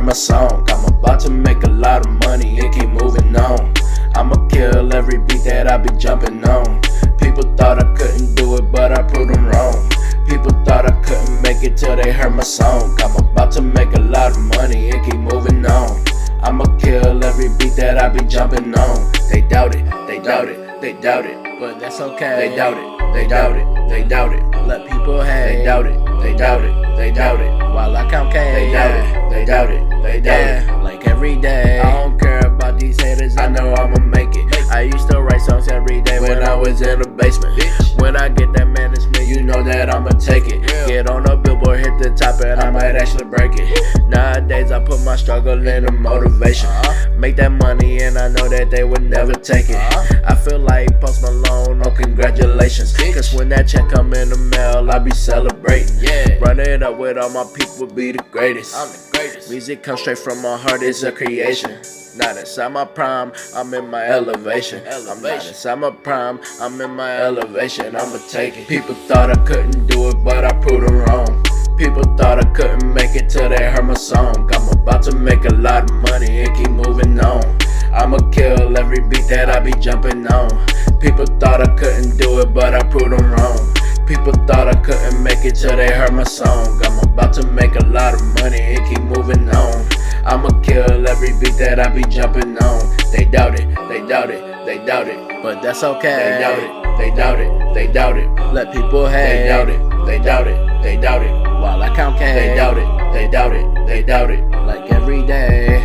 heard my song. I'm about to make a lot of money and keep moving on. I'ma kill every beat that I be jumping on. People thought I couldn't do it, but I proved them wrong. People thought I couldn't make it till they heard my song. I'm about to make a lot of money and keep moving on. I'ma kill every beat that I be jumping on. They doubt it, they doubt it, they doubt it, but that's okay. They doubt it, they doubt it, they doubt it. Let people hate. They doubt it, they doubt it, they doubt it. While I count K, they doubt it, they doubt it, they doubt it. Like every day, I don't care about these haters. I know I'ma make it. I used to write songs every day when I was in the basement. When I get that management, you know that I'ma take it. Get on a billboard, hit the top, and I might actually break it. Nowadays, I put my struggle into motivation. Make that money, and I know that they would never take it. I feel like Post Malone, no congratulations. Cause when that check come in the mail, I be celebrating. Run it up with all my people, be the greatest. I'm the greatest. Music comes straight from my heart, it's a creation. Not inside my prime, I'm in my elevation. I'm not inside my prime, I'm in my elevation. I'ma take it. People thought I couldn't do it, but I proved them wrong. People thought I couldn't make it till they heard my song. I'm about to make a lot of money and keep moving on. I'ma kill every beat that I be jumping on. People thought I couldn't do it, but I proved them wrong. People thought I couldn't make it till they heard my song. I'm about to make a lot of money and keep moving on. I'ma kill every beat that I be jumping on. They doubt it, they doubt it, they doubt it, but that's okay. They doubt it, they doubt it, they doubt it. Let people hate. They doubt it, they doubt it, they doubt it. While I count K, they doubt it, they doubt it, they doubt it. Like every day.